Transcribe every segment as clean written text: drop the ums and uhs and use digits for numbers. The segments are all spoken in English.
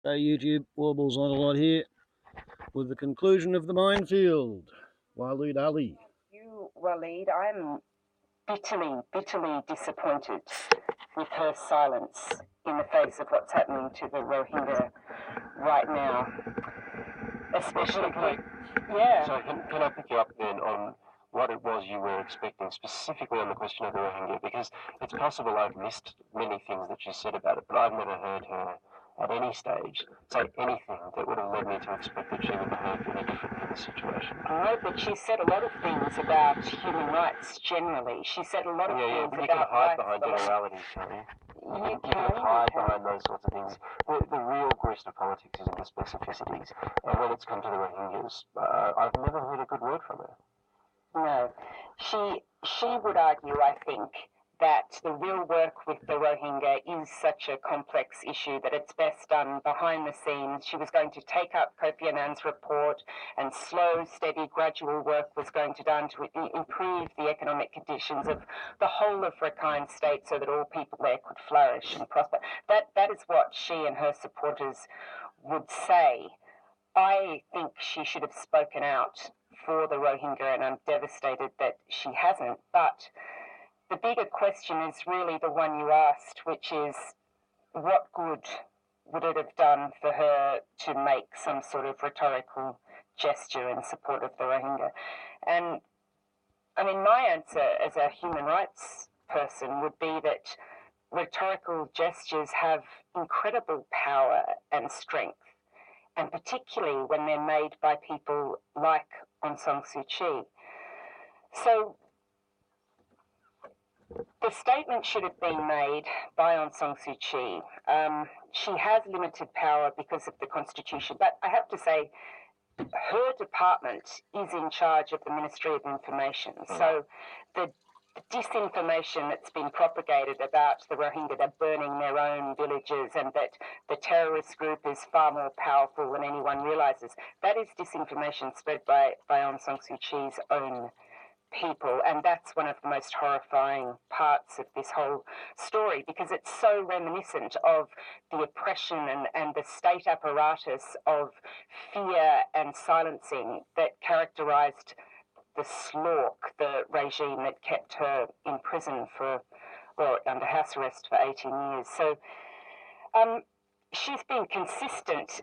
Hey YouTube, Warbles on a lot here with the conclusion of the Minefield. Waleed Ali. You, Waleed, I'm bitterly disappointed with her silence in the face of what's happening to the Rohingya right now. Especially, yeah. So can I pick you up then on what it was you were expecting, specifically on the question of the Rohingya? Because it's possible I've missed many things that you said about it, but I've never heard her at any stage say anything that would have led me to expect that she would behave any differently in this situation. No, but she said a lot of things about human rights generally. She said a lot of things but you about can hide behind generalities, can't you? You can hide behind those sorts of things. The real grist of politics is in the specificities. And when it's come to the Rohingyas, I've never heard a good word from her. No. She would argue, I think, that the real work with the Rohingya is such a complex issue that it's best done behind the scenes. She was going to take up Kofi Annan's report, and slow, steady, gradual work was going to be done to improve the economic conditions of the whole of Rakhine State so that all people there could flourish and prosper. That is what she and her supporters would say. I think she should have spoken out for the Rohingya, and I'm devastated that she hasn't. But the bigger question is really the one you asked, which is what good would it have done for her to make some sort of rhetorical gesture in support of the Rohingya? And I mean, my answer as a human rights person would be that rhetorical gestures have incredible power and strength, and particularly when they're made by people like Aung San Suu Kyi. So the statement should have been made by Aung San Suu Kyi. She has limited power because of the Constitution, but I have to say her department is in charge of the Ministry of Information. So the disinformation that's been propagated about the Rohingya, they're burning their own villages and that the terrorist group is far more powerful than anyone realizes, that is disinformation spread by Aung San Suu Kyi's own people, and that's one of the most horrifying parts of this whole story, because it's so reminiscent of the oppression and the state apparatus of fear and silencing that characterized the SLORC, the regime that kept her in prison under house arrest for 18 years. So she's been consistent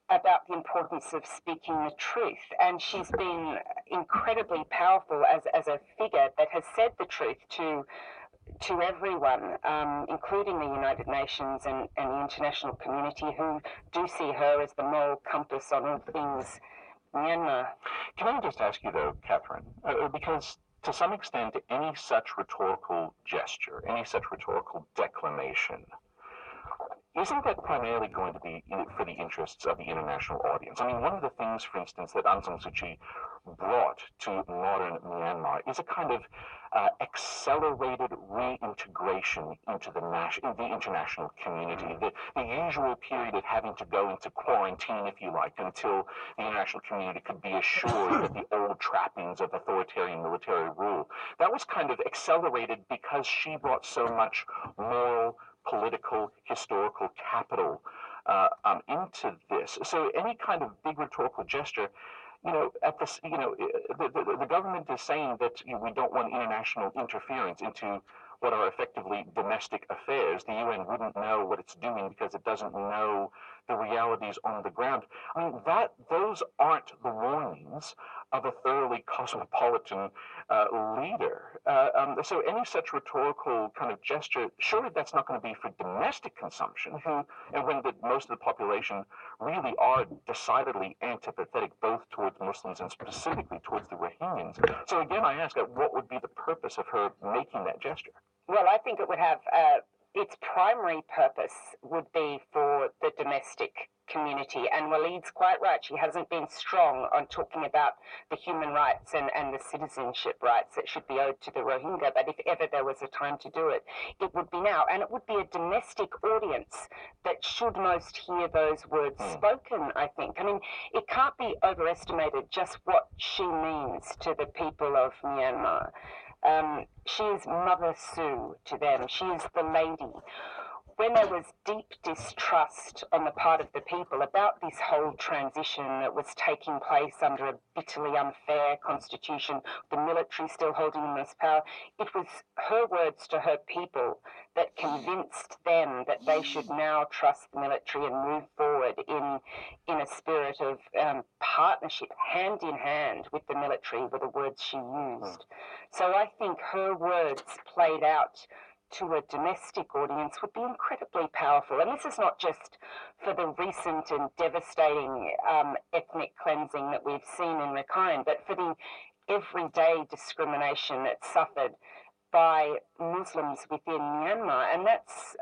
about the importance of speaking the truth, and she's been incredibly powerful as a figure that has said the truth to everyone, including the United Nations and the international community, who do see her as the moral compass on all things Myanmar. Can I just ask you, though, Catherine, because to some extent, any such rhetorical gesture, any such rhetorical declamation, isn't that primarily going to be for the interests of the international audience? I mean, one of the things, for instance, that Aung San Suu Kyi brought to modern Myanmar is a kind of accelerated reintegration into the international community. The usual period of having to go into quarantine, if you like, until the international community could be assured that the old trappings of authoritarian military rule, that was kind of accelerated because she brought so much moral, political, historical capital into this. So any kind of big rhetorical gesture, at this, the government is saying that we don't want international interference into what are effectively domestic affairs. The UN wouldn't know what it's doing because it doesn't know the realities on the ground. I mean, those aren't the warnings of a thoroughly cosmopolitan leader. So any such rhetorical kind of gesture, surely that's not going to be for domestic consumption, and when most of the population really are decidedly antipathetic both towards Muslims and specifically towards the Rohingyans. So again, I ask, what would be the purpose of her making that gesture? Well, I think it would have its primary purpose would be for the domestic community, and Waleed's quite right. She hasn't been strong on talking about the human rights and the citizenship rights that should be owed to the Rohingya, but if ever there was a time to do it, it would be now. And it would be a domestic audience that should most hear those words spoken, I think. I mean, it can't be overestimated just what she means to the people of Myanmar. She is Mother Sue to them. She is the lady. when there was deep distrust on the part of the people about this whole transition that was taking place under a bitterly unfair constitution, the military still holding the most power, it was her words to her people that convinced them that they should now trust the military and move forward in a spirit of partnership, hand in hand with the military, were the words she used. So I think her words played out to a domestic audience would be incredibly powerful. And this is not just for the recent and devastating ethnic cleansing that we've seen in Rakhine, but for the everyday discrimination that's suffered by Muslims within Myanmar. And that's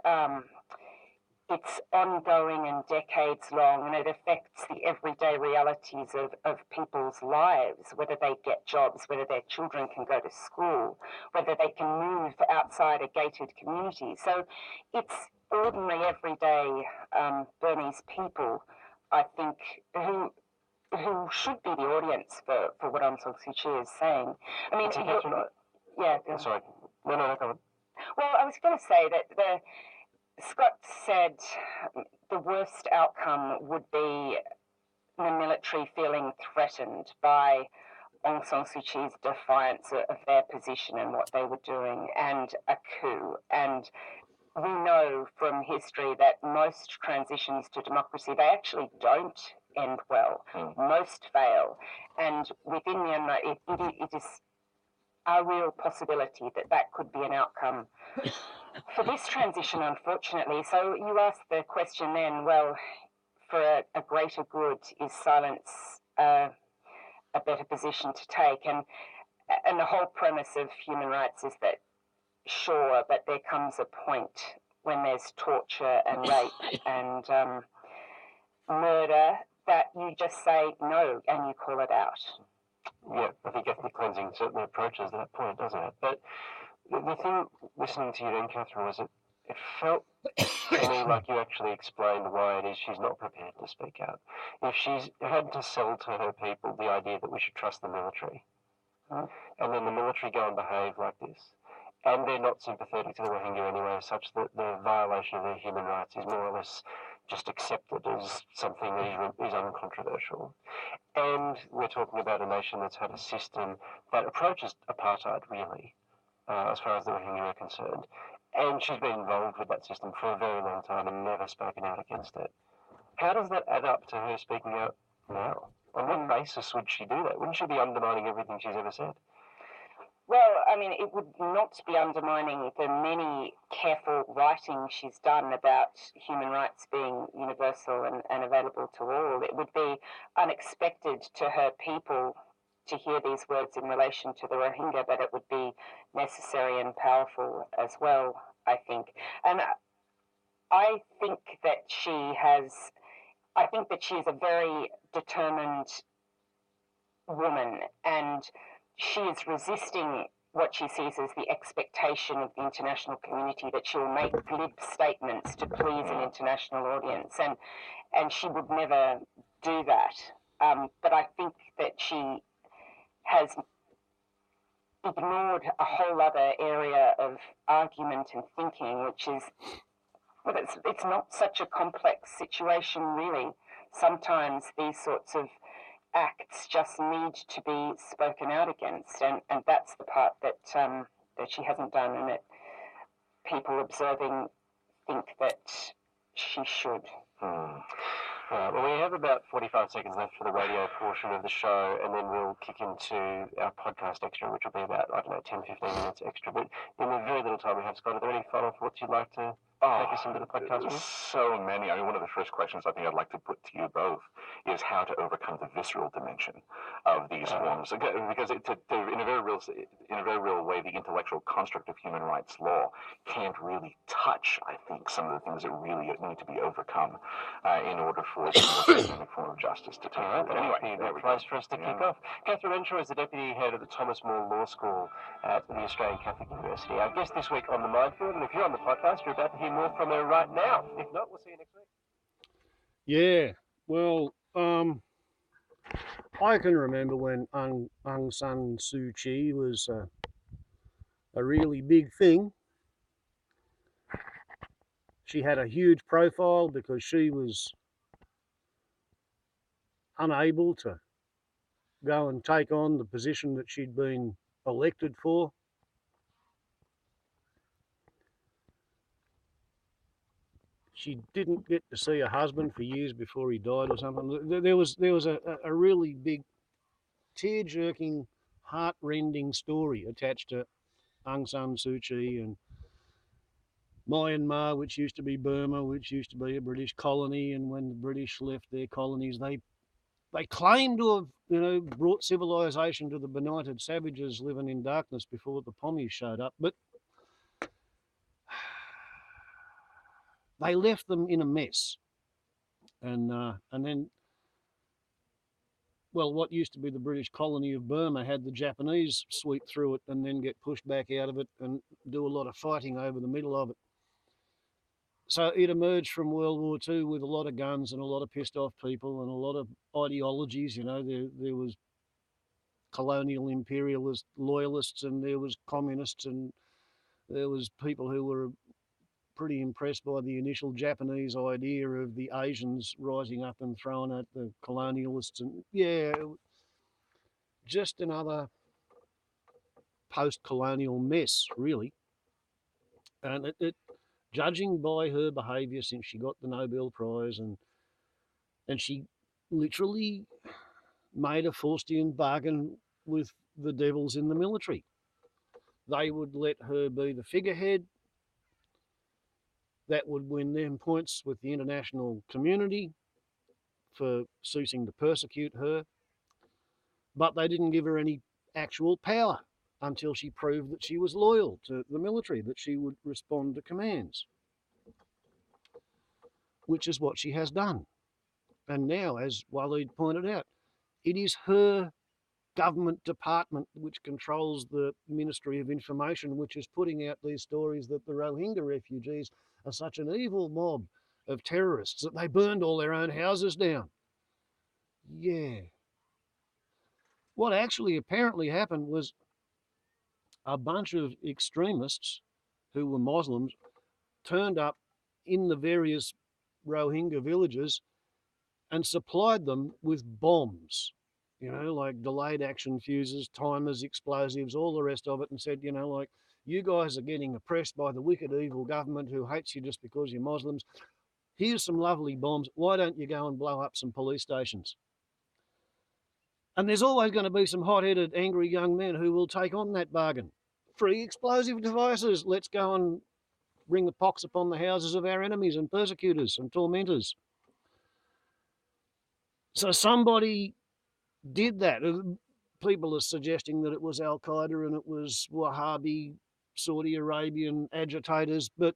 it's ongoing and decades long, and it affects the everyday realities of people's lives, whether they get jobs, whether their children can go to school, whether they can move outside a gated community. So it's ordinary, everyday Burmese people, I think, who should be the audience for what Aung San Suu Kyi is saying. I mean, yeah. Sorry. No, come on. Well, I was going to say that Scott said the worst outcome would be the military feeling threatened by Aung San Suu Kyi's defiance of their position and what they were doing, and a coup. And we know from history that most transitions to democracy, they actually don't end well. Most fail. And within Myanmar, it is a real possibility that could be an outcome for this transition, unfortunately. So you asked the question then, well, for a greater good, is silence a better position to take? And the whole premise of human rights is that, sure, but there comes a point when there's torture and rape and murder that you just say no and you call it out. Yeah, I think ethnic cleansing certainly approaches that point, doesn't it? But the thing, listening to you then, Catherine, was it felt to me like you actually explained why it is she's not prepared to speak out. If she's had to sell to her people the idea that we should trust the military, and then the military go and behave like this, and they're not sympathetic to the Rohingya anyway, such that the violation of their human rights is more or less just accepted as something that is uncontroversial. And we're talking about a nation that's had a system that approaches apartheid, really, as far as the Rohingya are concerned. And she's been involved with that system for a very long time and never spoken out against it. How does that add up to her speaking out now? On what basis would she do that? Wouldn't she be undermining everything she's ever said? Well, I mean, it would not be undermining the many careful writing she's done about human rights being universal and available to all. It would be unexpected to her people to hear these words in relation to the Rohingya, but it would be necessary and powerful as well, I think. And I think that she is a very determined woman, and she is resisting what she sees as the expectation of the international community that she will make glib statements to please an international audience, and she would never do that. But I think that she has ignored a whole other area of argument and thinking, which is, well, it's not such a complex situation, really. Sometimes these sorts of acts just need to be spoken out against, and that's the part that she hasn't done, and that people observing think that she should. Right, well, we have about 45 seconds left for the radio portion of the show, and then we'll kick into our podcast extra, which will be about, 10, 15 minutes extra. But in the very little time we have, Scott, are there any final thoughts you'd like to take us into the podcast with? So many. I mean, one of the first questions I think I'd like to put to you both is how to overcome the visceral dimension of these forms, because in a very real way, the intellectual construct of human rights law can't really touch, I think, some of the things that really need to be overcome in order for the systemic form of justice to take hold. But anyway, that place for us to kick off. Catherine Renshaw is the Deputy Head of the Thomas More Law School at the Australian Catholic University. Our guest this week on the Minefield, and if you're on the podcast, you're about to hear more from her right now. If not, we'll see you next week. Yeah, well, I can remember when Aung San Suu Kyi was a really big thing, She had a huge profile because she was unable to go and take on the position that she'd been elected for. She didn't get to see her husband for years before he died or something. There was a really big, tear-jerking, heart-rending story attached to Aung San Suu Kyi and Myanmar, which used to be Burma, which used to be a British colony, and when the British left their colonies, they claimed to have, brought civilization to the benighted savages living in darkness before the pommies showed up, but they left them in a mess. And then, well, what used to be the British colony of Burma had the Japanese sweep through it and then get pushed back out of it and do a lot of fighting over the middle of it. So it emerged from World War II with a lot of guns and a lot of pissed off people and a lot of ideologies. There was colonial imperialist loyalists and there was communists and there was people who were pretty impressed by the initial Japanese idea of the Asians rising up and throwing at the colonialists. And yeah, just another post-colonial mess, really. And judging by her behaviour since she got the Nobel Prize, and she literally made a Faustian bargain with the devils in the military. They would let her be the figurehead. That would win them points with the international community for ceasing to persecute her. But they didn't give her any actual power until she proved that she was loyal to the military, that she would respond to commands, which is what she has done. And now, as Waleed pointed out, it is her government department which controls the Ministry of Information, which is putting out these stories that the Rohingya refugees are such an evil mob of terrorists that they burned all their own houses down. Yeah. What actually apparently happened was a bunch of extremists who were Muslims turned up in the various Rohingya villages and supplied them with bombs, like delayed action fuses, timers, explosives, all the rest of it, and said, you guys are getting oppressed by the wicked, evil government who hates you just because you're Muslims. Here's some lovely bombs. Why don't you go and blow up some police stations? And there's always going to be some hot-headed, angry young men who will take on that bargain. Free explosive devices. Let's go and bring the pox upon the houses of our enemies and persecutors and tormentors. So somebody did that. People are suggesting that it was Al-Qaeda and it was Wahhabi, Saudi Arabian agitators, but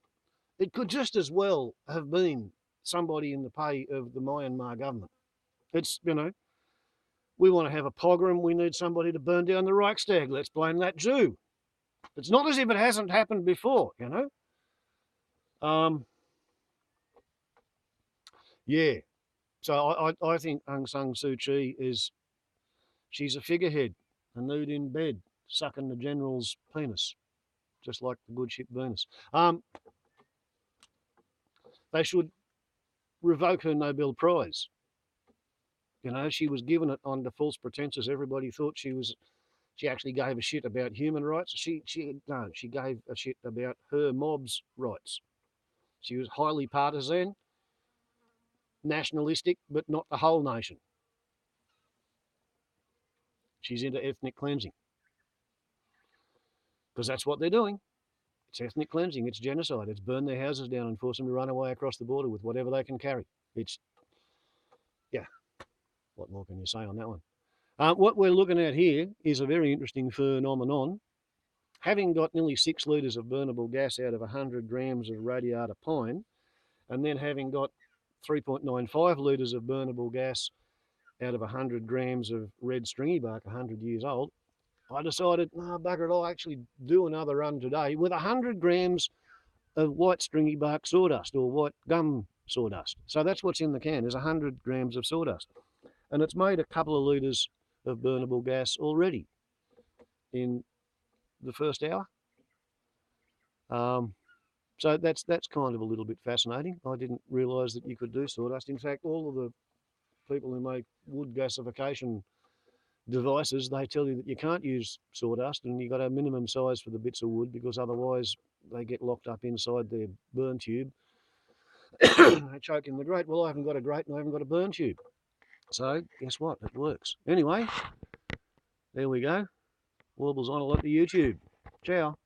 it could just as well have been somebody in the pay of the Myanmar government. It's, we want to have a pogrom, we need somebody to burn down the Reichstag, let's blame that Jew. It's not as if it hasn't happened before, Yeah. So I think Aung San Suu Kyi she's a figurehead, a nude in bed, sucking the general's penis, just like the good ship Venus. They should revoke her Nobel Prize. She was given it under false pretenses. Everybody thought she actually gave a shit about human rights. She gave a shit about her mob's rights. She was highly partisan, nationalistic, but not the whole nation. She's into ethnic cleansing. Because that's what they're doing. It's ethnic cleansing, it's genocide, it's burn their houses down and force them to run away across the border with whatever they can carry. What more can you say on that one? What we're looking at here is a very interesting phenomenon. Having got nearly 6 litres of burnable gas out of 100 grams of radiata pine, and then having got 3.95 litres of burnable gas out of 100 grams of red stringy bark 100 years old, I decided, bugger it, I'll actually do another run today with 100 grams of white stringy bark sawdust or white gum sawdust. So that's what's in the can, is 100 grams of sawdust. And it's made a couple of litres of burnable gas already in the first hour. So that's kind of a little bit fascinating. I didn't realise that you could do sawdust. In fact, all of the people who make wood gasification devices, they tell you that you can't use sawdust and you've got a minimum size for the bits of wood because otherwise they get locked up inside their burn tube. They choke in the grate. Well, I haven't got a grate and I haven't got a burn tube. So guess what? It works. Anyway, there we go. Warbles on a lot to YouTube. Ciao.